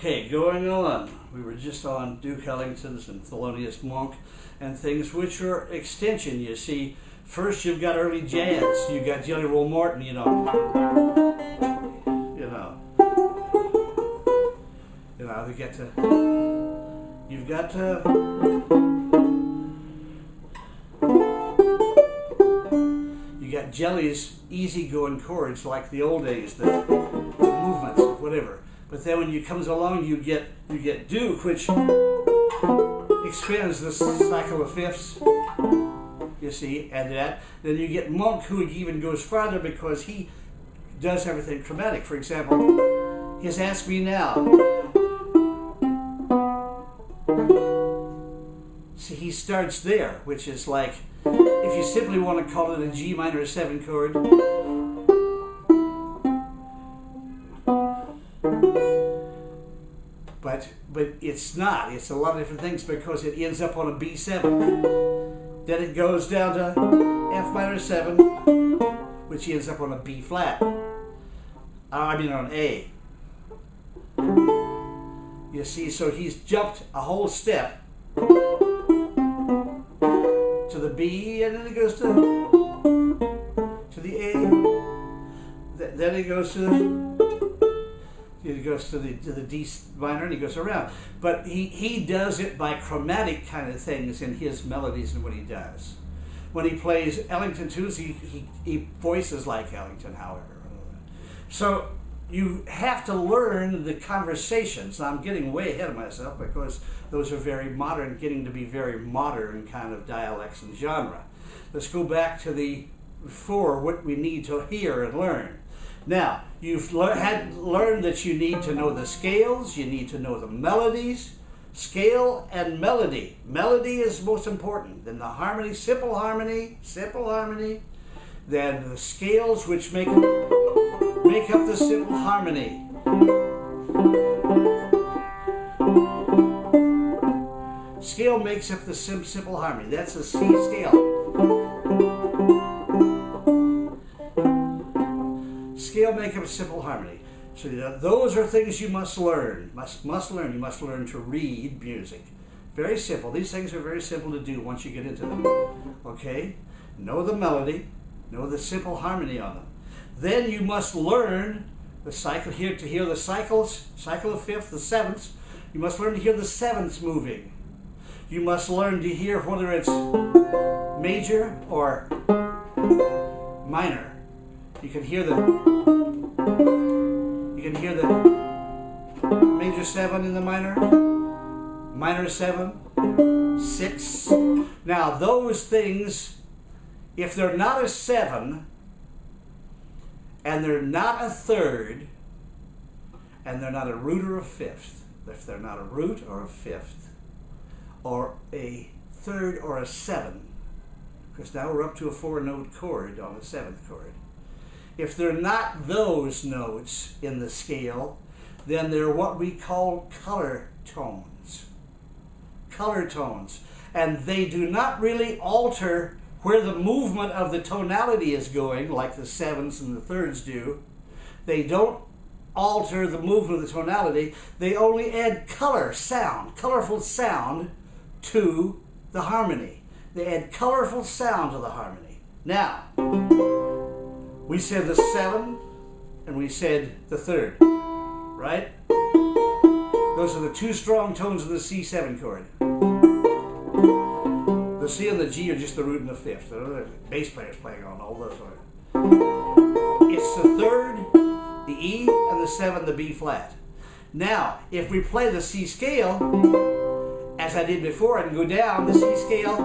Okay, going on. We were just on Duke Ellington's and Thelonious Monk and things which are extension, you see. First you've got early jazz. You've got Jelly Roll Morton, you know. They get to... You've got to... You got Jelly's easy-going chords like the old days, the movements, whatever. But then when you comes along, you get Duke, which expands the cycle of fifths. You see, and that. Then you get Monk, who even goes farther because he does everything chromatic. For example, his Ask Me Now. See, he starts there, which is like, if you simply want to call it a G minor 7 chord, but it's not. It's a lot of different things because it ends up on a B7. Then it goes down to F minor 7, which ends up on a B flat. I mean on A. You see, so he's jumped a whole step to the B, and then it goes to the A. Then it goes to the D minor, and he goes around. But he does it by chromatic kind of things in his melodies and what he does. When he plays Ellington tunes, he voices like Ellington, however. So you have to learn the conversations. Now, I'm getting way ahead of myself because those are very modern, getting to be very modern kind of dialects and genre. Let's go back to the before, what we need to hear and learn. Now, you've learned that you need to know the scales, you need to know the melodies, scale and melody. Melody is most important. Then the harmony, simple harmony, then the scales which make up the simple harmony. Scale makes up the simple harmony. That's a C scale. Scale make up a simple harmony. So those are things you must learn. Must learn. You must learn to read music. Very simple. These things are very simple to do once you get into them. Okay? Know the melody. Know the simple harmony on them. Then you must learn the cycle here to hear the cycles, cycle of fifths, the sevenths. You must learn to hear the sevenths moving. You must learn to hear whether it's major or minor. You can hear the major 7 in the minor 7, 6. Now those things, if they're not a 7, and they're not a third, and they're not a root or a fifth, if they're not a root or a fifth, or a third or a 7, because now we're up to a 4-note chord on the 7th chord. If they're not those notes in the scale, then they're what we call color tones. Color tones. And they do not really alter where the movement of the tonality is going, like the 7ths and the 3rds do. They don't alter the movement of the tonality. They only add color, sound, colorful sound to the harmony. They add colorful sound to the harmony. Now, we said the 7 and we said the 3rd, right? Those are the 2 strong tones of the C7 chord. The C and the G are just the root and the 5th. The bass players playing on all those. It's the 3rd, the E, and the 7, the B flat. Now, if we play the C scale, as I did before, I can go down the C scale.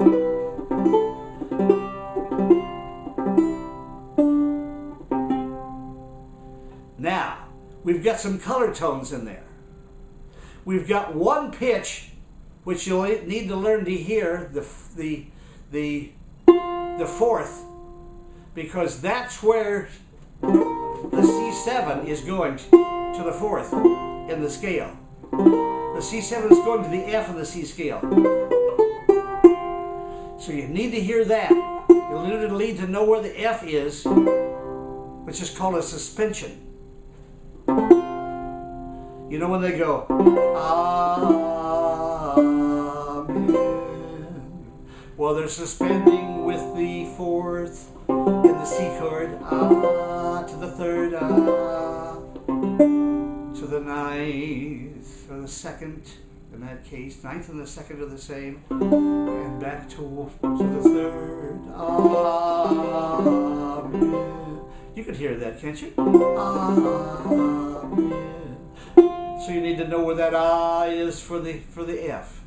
Now, we've got some color tones in there. We've got one pitch, which you'll need to learn to hear, the 4th, because that's where the C7 is going to the 4th in the scale. The C7 is going to the F in the C scale. So you need to hear that. You'll need to know where the F is, which is called a suspension. You know when they go, Amen. Well, they're suspending with the fourth in the C chord, to the third, to the ninth, or the second, in that case. Ninth and the second are the same. And back to the third, Amen. You can hear that, can't you? Amen. So you need to know where that is for the F.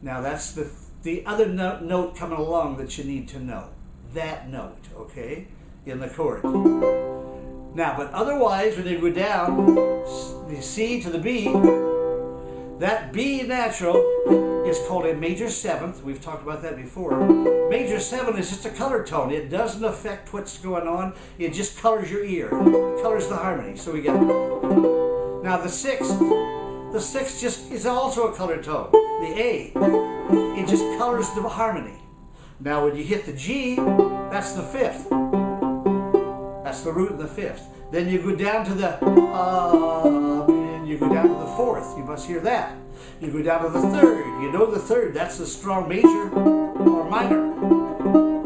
Now that's the other note coming along that you need to know. That note, okay, in the chord. Now, but otherwise, when you go down the C to the B, that B natural is called a major seventh. We've talked about that before. Major seventh is just a color tone. It doesn't affect what's going on. It just colors your ear. It colors the harmony. So we get. Now the sixth just is also a color tone. The A, it just colors the harmony. Now when you hit the G, that's the fifth. That's the root of the fifth. Then you go down to the and you go down to the fourth. You must hear that. You go down to the third. You know the third. That's the strong major or minor.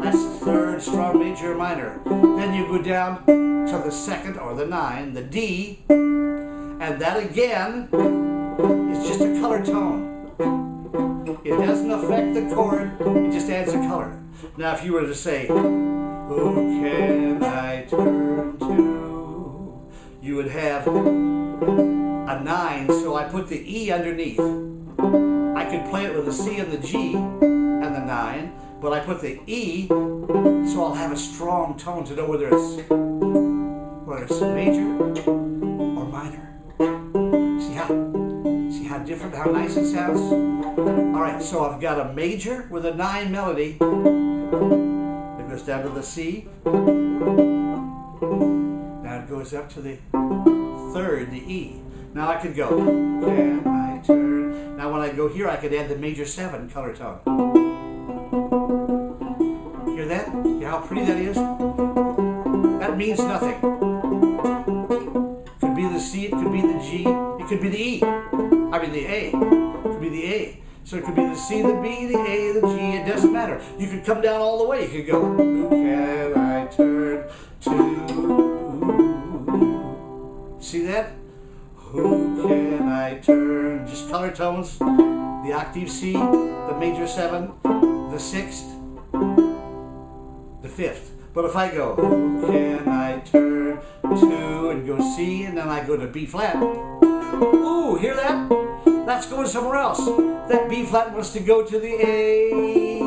That's the third strong major or minor. Then you go down to the second or the 9, the D, and that again is just a color tone. It doesn't affect the chord. It just adds a color. Now, if you were to say, "Who can I turn to?" you would have a 9, so I put the E underneath. I could play it with the C and the G and the 9, but I put the E, so I'll have a strong tone to know whether it's major or minor. See how different, how nice it sounds? All right, so I've got a major with a 9 melody. It goes down to the C. Now it goes up to the third, the E. Now I could go, can I turn? Now when I go here, I could add the major 7 color tone. Hear that? Hear how pretty that is? That means nothing. Could be the C, it could be the G, it could be the E. I mean the A. It could be the A. So it could be the C, the B, the A, the G, it doesn't matter. You could come down all the way. You could go, who can I turn to? See that? Who can I turn? Just color tones. The octave C, the major 7, the 6th, the 5th. But if I go, who can I turn to, and go C, and then I go to B flat. Ooh, hear that? That's going somewhere else. That B flat wants to go to the A,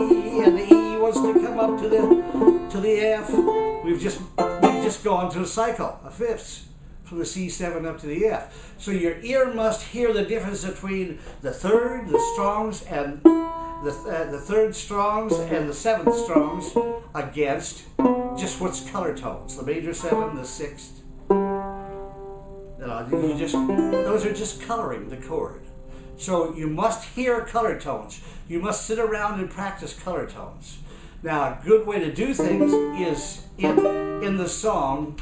and the E wants to come up to the F. We've just gone to a cycle, a fifths, from the C7 up to the F. So your ear must hear the difference between the third, the strongs, and the third strongs and the 7th strongs against just what's color tones. The major 7, the 6th. Those are just coloring the chord. So you must hear color tones. You must sit around and practice color tones. Now, a good way to do things is in the song.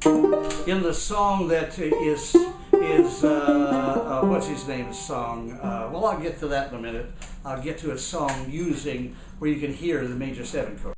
In the song that is what's his name's song? Well, I'll get to that in a minute. I'll get to a song using where you can hear the major 7 chord.